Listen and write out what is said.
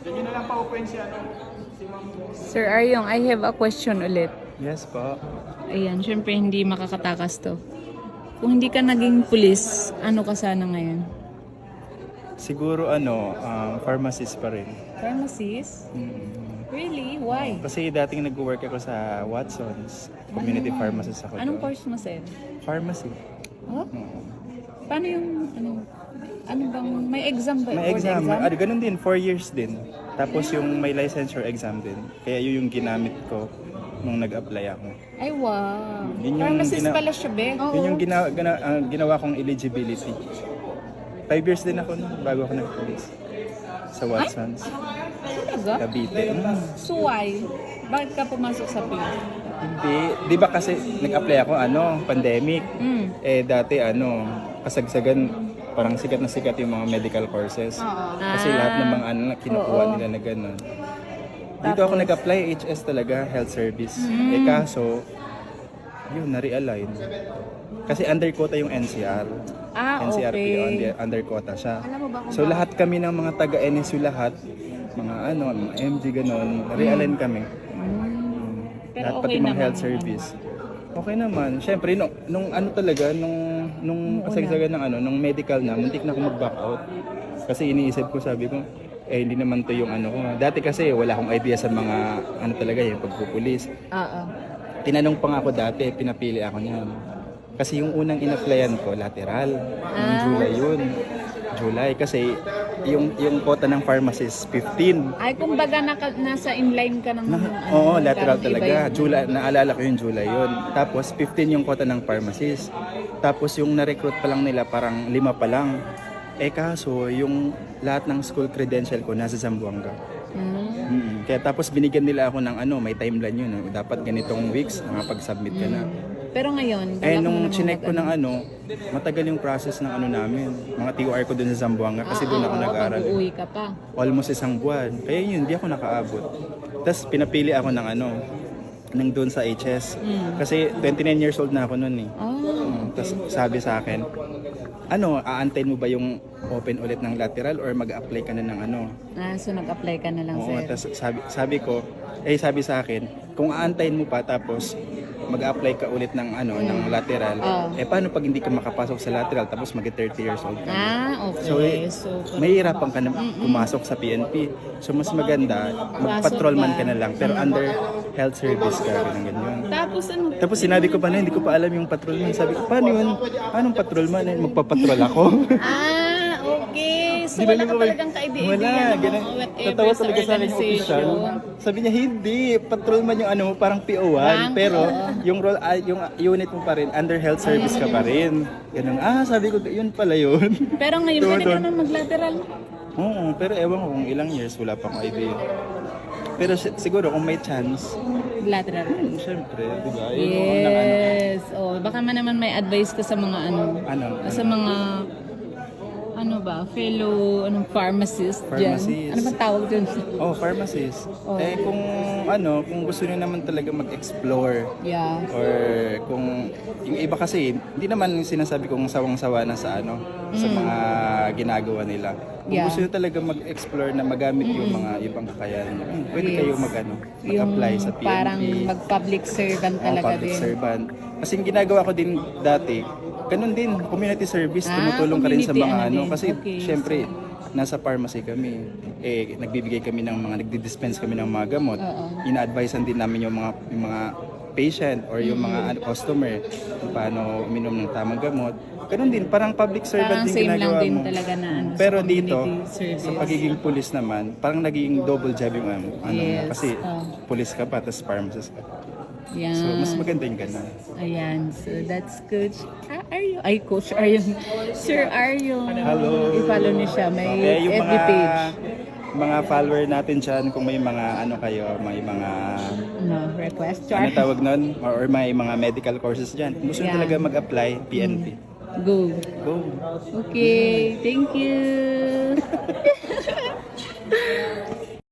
Hindi na lang pa-open si Ma'am. Sir Aryong, I have a question ulit. Yes po. Ayan, syempre hindi makakatakas to. Kung hindi ka naging pulis, ano ka sana ngayon? Siguro pharmacist pa rin. Pharmacist? Really? Why? Kasi dating nag-work ako sa Watson's. Community pharmacist ako Anong doon. course mo, sir? Pharmacy. Oh? Paano yung, ano bang, may exam ba? May Board exam. Ganun din, 4 years din. Tapos yung may licensure exam din. Kaya yun yung ginamit ko nung nag-apply ako. Ay, wow. Yun yung Pharmacist pala siya, be. Yun yung ginawa kong eligibility. 5 years din ako nun, bago ako nag-police. Sa Watson's. Talaga? Cavite. So why? Bakit ka pumasok sa field? Hindi. Di ba kasi nag-apply ako, pandemic. Dati, kasagsagan, parang sikat na sikat yung mga medical courses. Kasi lahat ng mga kinukuha nila na gano'n. Dito ako nag-apply, HS talaga, health service. Kaso, yun, na-realign. Kasi under quota yung NCR. NCRP, okay. under quota siya. So lahat kami ng mga taga-NSU lahat, mga mga MG gano'n, realign kami. Pero Lahat okay pati mga naman. health service. Okay naman. Siyempre, nung kasagsagan ng nung medical na, muntik na ako mag-back out. Kasi iniisip ko, sabi ko, hindi naman to yung ko. Dati kasi wala akong idea sa mga talaga yung pagpupulis. Tinanong pa nga ako dati, pinapili ako niyan. Kasi yung unang in-applyan ko, lateral. Yung July yun. July. Kasi yung quota ng pharmacist, 15. Ay, kumbaga nasa inline ka ng Oo, lateral parang iba talaga. yun. July, naalala ko yung July yun. Tapos 15 yung quota ng pharmacist. Tapos yung na-recruit pa lang nila parang 5 pa lang. Kaso yung lahat ng school credential ko nasa Zamboanga. Kaya tapos binigyan nila ako ng may timeline yun. Dapat ganitong weeks nakapag-submit ka na. Pero ngayon, Nung chinek ko ng matagal yung process ng namin. Mga TOR ko dun sa Zamboanga kasi doon ako nag-aaral. Pag-uwi ka pa. Almost 1 buwan. Kaya yun, hindi ako nakaabot. Tapos pinapili ako ng ng doon sa HS. Kasi 29 years old na ako noon eh. Tapos sabi sa akin, aantayin mo ba yung open ulit ng lateral or mag-apply ka na ng So nag-apply ka na lang, Oo, sir. tapos sabi sa akin, kung aantayin mo pa tapos mag-apply ka ulit ng ng lateral, paano pag hindi ka makapasok sa lateral tapos mag-30 years old ka? Okay. So, mahihirapan ka na pumasok sa PNP. So, mas maganda, mag-patrolman ka na lang, pero under health service ka, ganyan. Tapos sinabi ko pa na, hindi ko pa alam yung patrolman. Sabi ko, paano yun? Anong patrolman? Magpapatrol ako? Okay. So Di ba wala ka naman- talagang ka-idea Wala, ng ganun. whatever Tatawa sa talaga sa akin yung official. organization. Sabi niya, hindi. Patrolman yung parang PO1. Rank, Pero yung role, yung unit mo pa rin, under health service ka pa rin. Ganun. Sabi ko, yun pala yun. Pero ngayon, pwede ka na mag-lateral. Oo, pero ewan ko kung ilang years, wala pang idea. Pero siguro kung may chance, Lateral. syempre, di ba? Yun yung Yes. Baka naman may advice ka sa mga sa mga fellow pharmacist dyan. Pharmacist. Ano bang tawag dyan? pharmacist. Kung gusto niyo naman talaga mag-explore, Yeah. or kung yung iba kasi hindi naman sinasabi kong sawang-sawa na sa sa mga ginagawa nila. Kung gusto niyo talaga mag-explore na magamit yung mga ibang kakayahan niyo, pwede kayo mag-apply sa PNP. Parang mag-public servant talaga public din. servant. Kasi yung ginagawa ko din dati, ganun din, community service, tumutulong ka rin sa community, mga din. kasi Okay. syempre nasa pharmacy kami, nagbibigay kami ng mga nagdi-dispense kami ng mga gamot. Ina-advisean din namin yung mga patient or yung mga customer kung paano uminom ng tamang gamot. Ganun din, parang public servant Parang din same lang ginagawa din mo. talaga na sa Pero community dito, service. sa pagiging pulis naman, parang naging double job yung Yes. kasi pulis ka pa, tapos pharmacist ka pa. Yan. So, mas maganda yung ganun. Ayan. So, that's Coach Aryo. Ay, Coach Aryo. Sir Aryo. Hello. I-follow niyo siya. May Okay, yung FB page. mga follower natin dyan, kung may mga kayo, may mga Request. tawag nun, or may mga medical courses dyan. Kung gusto nyo Yeah. talaga mag-apply, PNP. Go. Go! Okay. Thank you.